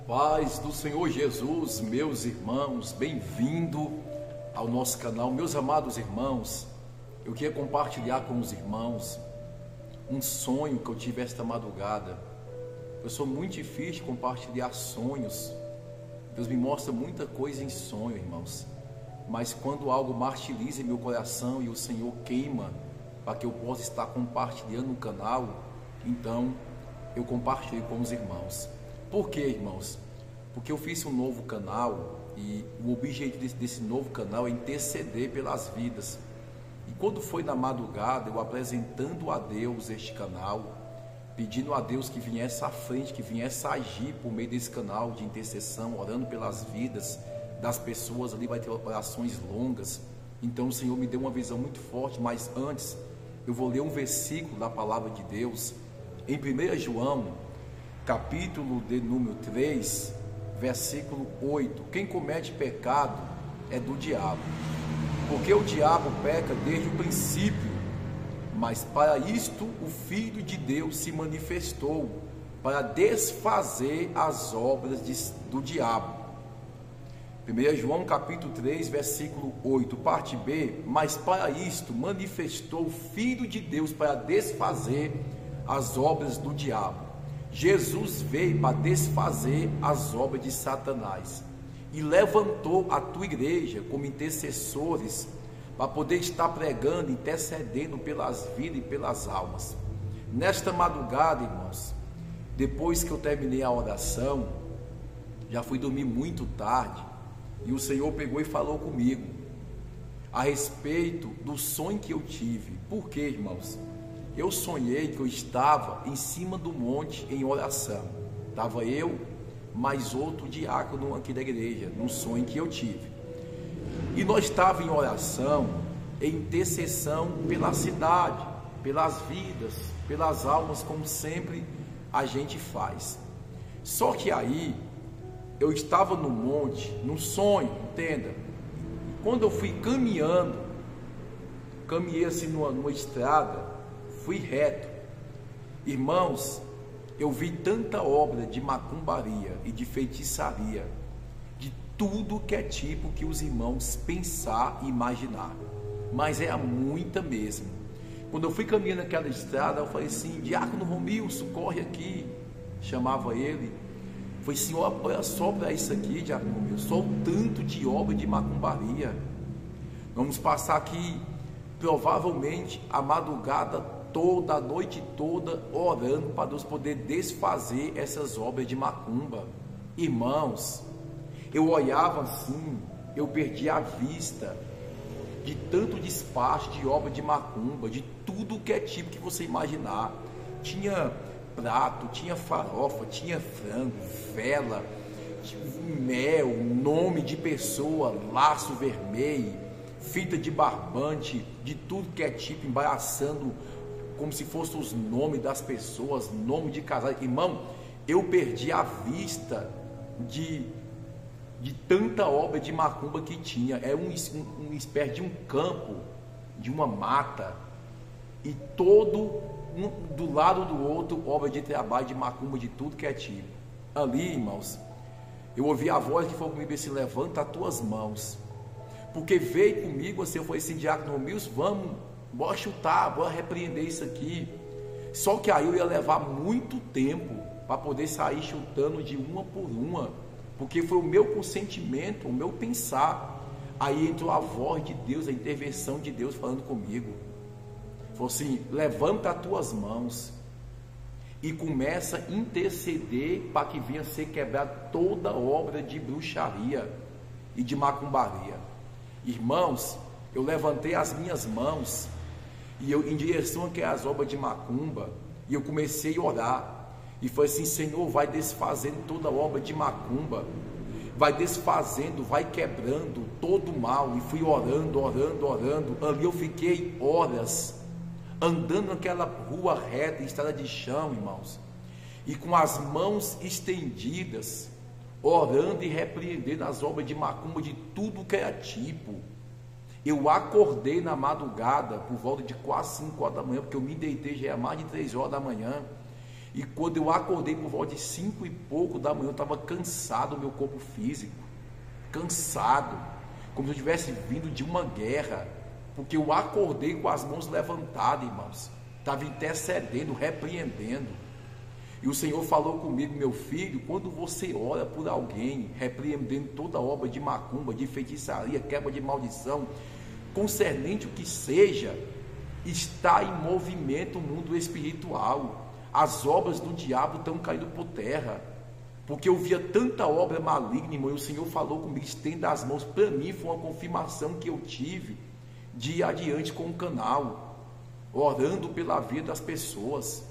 Paz do Senhor Jesus, meus irmãos, bem-vindo ao nosso canal. Meus amados irmãos, eu queria compartilhar com os irmãos um sonho que eu tive esta madrugada. Eu sou muito difícil de compartilhar sonhos. Deus me mostra muita coisa em sonho, irmãos. Mas quando algo martiriza em meu coração e o Senhor queima para que eu possa estar compartilhando no canal, então eu compartilho com os irmãos. Por quê, irmãos? Porque eu fiz um novo canal e o objetivo desse novo canal é interceder pelas vidas. E quando foi na madrugada, eu apresentando a Deus este canal, pedindo a Deus que viesse à frente, que viesse a agir por meio desse canal de intercessão, orando pelas vidas das pessoas, ali vai ter orações longas. Então o Senhor me deu uma visão muito forte, mas antes eu vou ler um versículo da palavra de Deus, em 1 João, capítulo de número 3, versículo 8. Quem comete pecado é do diabo, porque o diabo peca desde o princípio, mas para isto o Filho de Deus se manifestou, para desfazer as obras do diabo. 1 João capítulo 3, versículo 8, parte B. Mas para isto manifestou o Filho de Deus para desfazer as obras do diabo. Jesus veio para desfazer as obras de Satanás e levantou a tua igreja como intercessores para poder estar pregando, intercedendo pelas vidas e pelas almas. Nesta madrugada, irmãos, depois que eu terminei a oração, já fui dormir muito tarde, e o Senhor pegou e falou comigo a respeito do sonho que eu tive. Por quê, irmãos? Eu sonhei que eu estava em cima do monte em oração. Estava eu, mais outro diácono aqui da igreja, num sonho que eu tive. E nós estávamos em oração, em intercessão pela cidade, pelas vidas, pelas almas, como sempre a gente faz. Só que aí, eu estava no monte, num sonho, entenda. E quando eu fui caminhando, caminhei assim numa estrada, fui reto. Irmãos, eu vi tanta obra de macumbaria e de feitiçaria, de tudo que é tipo que os irmãos pensar e imaginar, mas é muita mesmo. Quando eu fui caminhando naquela estrada, eu falei assim: Diácono Romilson, corre aqui. Chamava ele. Falei: Senhor, olha só para isso aqui, Diácono Romilson, só o tanto de obra de macumbaria. Vamos passar aqui provavelmente a madrugada toda, a noite toda, orando para Deus poder desfazer essas obras de macumba. Irmãos, eu olhava assim, eu perdi a vista de tanto despacho de obra de macumba, de tudo que é tipo que você imaginar. Tinha prato, tinha farofa, tinha frango, vela, mel, nome de pessoa, laço vermelho, fita de barbante, de tudo que é tipo, embaraçando como se fossem os nomes das pessoas, nome de casais. Irmão, eu perdi a vista de tanta obra de macumba que tinha. É uma espécie de um campo, de uma mata, e todo do lado do outro obra de trabalho de macumba, de tudo que é tipo. Ali, irmãos, eu ouvi a voz que falou comigo assim: levanta as tuas mãos, porque veio comigo assim. Eu falei assim: Diácono Romilson, bora chutar, bora repreender isso aqui. Só que aí eu ia levar muito tempo para poder sair chutando de uma por uma, porque foi o meu consentimento, o meu pensar. Aí entrou a voz de Deus, a intervenção de Deus falando comigo. Falou assim: levanta as tuas mãos e começa a interceder para que venha ser quebrada toda obra de bruxaria e de macumbaria. Irmãos, eu levantei as minhas mãos e eu em direção às obras de macumba, e eu comecei a orar e falei assim: Senhor, vai desfazendo toda obra de macumba, vai desfazendo, vai quebrando todo o mal. E fui orando. Ali eu fiquei horas andando naquela rua reta, estrada de chão, irmãos, e com as mãos estendidas, orando e repreendendo as obras de macumba, de tudo que era tipo. Eu acordei na madrugada por volta de quase 5 horas da manhã, porque eu me deitei já mais de 3 horas da manhã, E quando eu acordei por volta de 5 e pouco da manhã, eu estava cansado do meu corpo físico, cansado, como se eu tivesse vindo de uma guerra, porque eu acordei com as mãos levantadas, irmãos, estava intercedendo, repreendendo. E o Senhor falou comigo: meu filho, quando você ora por alguém, repreendendo toda obra de macumba, de feitiçaria, quebra de maldição, concernente o que seja, está em movimento o mundo espiritual. As obras do diabo estão caindo por terra, porque eu via tanta obra maligna, irmão, e o Senhor falou comigo: estenda as mãos. Para mim foi uma confirmação que eu tive de ir adiante com o canal, orando pela vida das pessoas.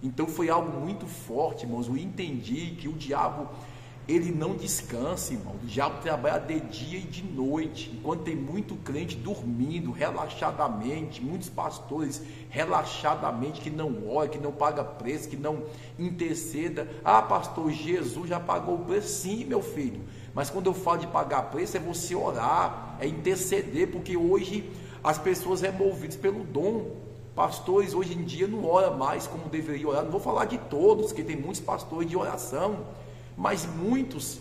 Então foi algo muito forte, irmãos. Eu entendi que o diabo, ele não descansa, irmão. O diabo trabalha de dia e de noite, enquanto tem muito crente dormindo relaxadamente, muitos pastores relaxadamente, que não ora, que não paga preço, que não interceda. Ah, pastor, Jesus já pagou o preço. Sim, meu filho, mas quando eu falo de pagar preço, é você orar, é interceder, porque hoje as pessoas são movidas pelo dom. Pastores hoje em dia não oram mais como deveriam orar. Não vou falar de todos, que tem muitos pastores de oração, mas muitos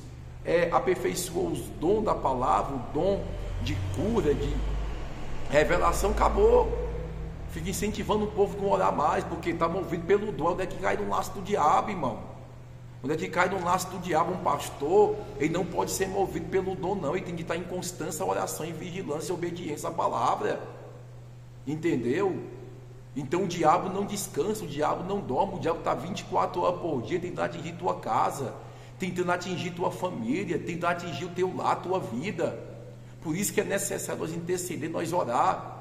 aperfeiçoam os dons da palavra, o dom de cura, de revelação, acabou. Fica incentivando o povo a não orar mais, porque está movido pelo dom. Onde é que cai no laço do diabo, irmão? Onde é que cai no laço do diabo um pastor? Ele não pode ser movido pelo dom, não. Ele tem que estar em constância, oração, em vigilância e obediência à palavra. Entendeu? Então o diabo não descansa, o diabo não dorme, o diabo está 24 horas por dia tentando atingir tua casa, tentando atingir tua família, tentando atingir o teu lar, tua vida. Por isso que é necessário nós interceder, nós orar.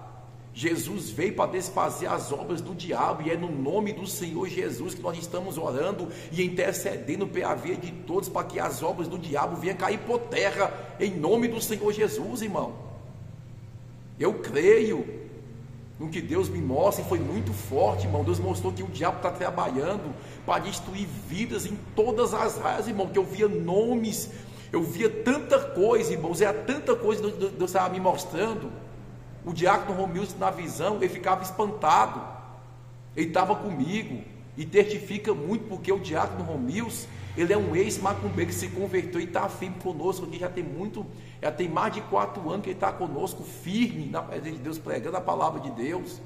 Jesus veio para desfazer as obras do diabo, e é no nome do Senhor Jesus que nós estamos orando e intercedendo pela vida de todos, para que as obras do diabo venham cair por terra, em nome do Senhor Jesus, irmão. Eu creio no que Deus me mostra, e foi muito forte, irmão. Deus mostrou que o diabo está trabalhando para destruir vidas em todas as áreas, irmão, que eu via nomes, eu via tanta coisa, irmãos, era tanta coisa que Deus estava me mostrando. O diácono Romilson, na visão, ele ficava espantado, ele estava comigo, e testifica muito, porque o diácono Romilson, ele é um ex-macumbeiro que se converteu e está firme conosco aqui, já tem mais de 4 anos que ele está conosco, firme na presença de Deus, pregando a palavra de Deus.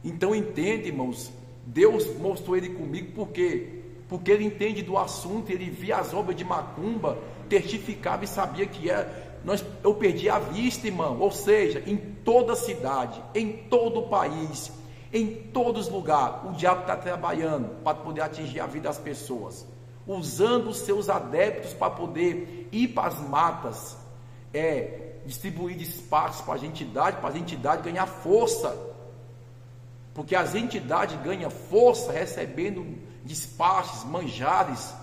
Então entende, irmãos, Deus mostrou ele comigo, porque ele entende do assunto, ele via as obras de macumba, testificava e sabia que era. Eu perdi a vista, irmão. Ou seja, em toda cidade, em todo o país, em todos os lugares, o diabo está trabalhando para poder atingir a vida das pessoas, usando os seus adeptos para poder ir para as matas, distribuir despachos para as entidades ganhar força, porque as entidades ganham força recebendo despachos, manjares,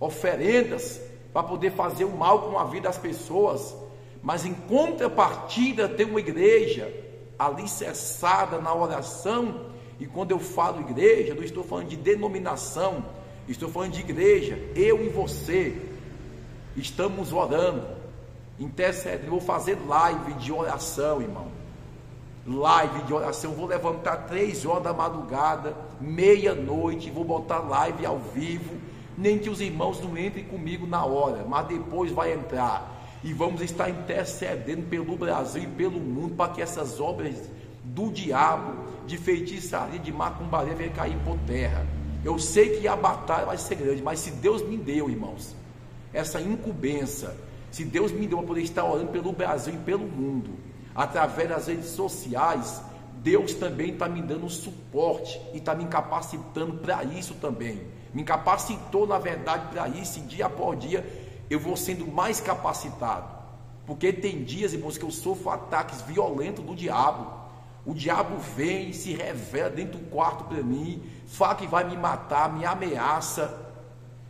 oferendas, para poder fazer o mal com a vida das pessoas. Mas em contrapartida tem uma igreja alicerçada na oração. E quando eu falo igreja, não estou falando de denominação, estou falando de igreja. Eu e você estamos orando, intercedendo. Vou fazer live de oração, irmão. Live de oração. Vou levantar 3 horas da madrugada, meia-noite, vou botar live ao vivo. Nem que os irmãos não entrem comigo na hora, mas depois vai entrar. E vamos estar intercedendo pelo Brasil e pelo mundo, para que essas obras do diabo, de feitiçaria, de macumbaria, venham cair por terra. Eu sei que a batalha vai ser grande, mas se Deus me deu, irmãos, essa incumbência, se Deus me deu para poder estar orando pelo Brasil e pelo mundo, através das redes sociais, Deus também está me dando suporte e está me capacitando para isso também. Me capacitou, na verdade, para isso, e dia após dia eu vou sendo mais capacitado, porque tem dias, irmãos, que eu sofro ataques violentos do diabo. O diabo vem, se revela dentro do quarto para mim, fala que vai me matar, me ameaça,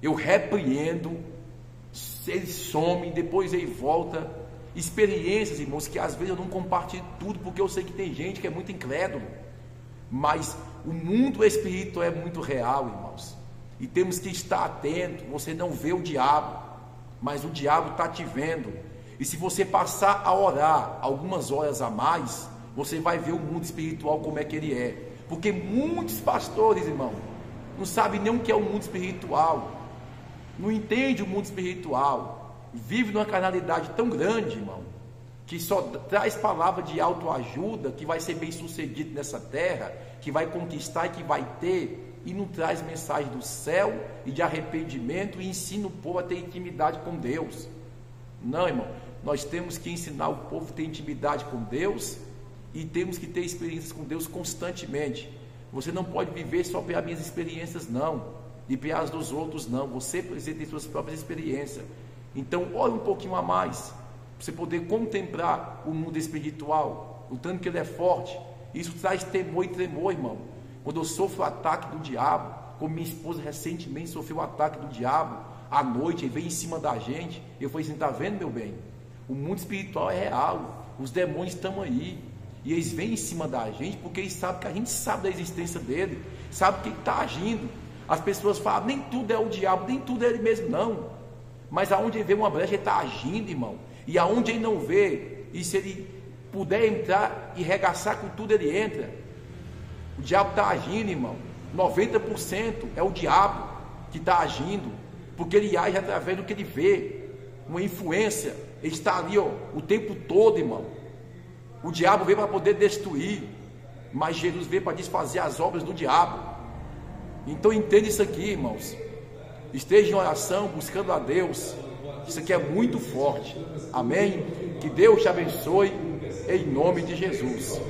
eu repreendo, ele some, depois ele volta. Experiências, irmãos, que às vezes eu não compartilho tudo, porque eu sei que tem gente que é muito incrédulo, mas o mundo espiritual é muito real, irmãos, e temos que estar atento. Você não vê o diabo, mas o diabo está te vendo. E se você passar a orar algumas horas a mais, você vai ver o mundo espiritual como é que ele é. Porque muitos pastores, irmão, não sabe nem o que é o mundo espiritual, não entende o mundo espiritual, vive numa carnalidade tão grande, irmão, que só traz palavra de autoajuda, que vai ser bem sucedido nessa terra, que vai conquistar e que vai ter, e não traz mensagem do céu e de arrependimento e ensina o povo a ter intimidade com Deus. Não, irmão, nós temos que ensinar o povo a ter intimidade com Deus e temos que ter experiências com Deus constantemente. Você não pode viver só pelas minhas experiências, não, e pelas dos outros, não. Você precisa ter suas próprias experiências. Então, olha um pouquinho a mais, para você poder contemplar o mundo espiritual, o tanto que ele é forte. Isso traz temor e tremor, irmão. Quando eu sofro o ataque do diabo, como minha esposa recentemente sofreu o ataque do diabo, à noite, ele vem em cima da gente, eu falei assim, está vendo, meu bem? O mundo espiritual é real, os demônios estão aí, e eles vêm em cima da gente, porque eles sabem que a gente sabe da existência dele, sabe que ele está agindo. As pessoas falam, nem tudo é o diabo, nem tudo é ele mesmo, não. Mas aonde ele vê uma brecha, ele está agindo, irmão. E aonde ele não vê, e se ele puder entrar e regaçar com tudo, ele entra. O diabo está agindo, irmão. 90% é o diabo que está agindo, porque ele age através do que ele vê, uma influência. Ele está ali, ó, o tempo todo, irmão. O diabo veio para poder destruir, mas Jesus veio para desfazer as obras do diabo. Então entenda isso aqui, irmãos. Esteja em oração, buscando a Deus. Isso aqui é muito forte. Amém? Que Deus te abençoe, em nome de Jesus.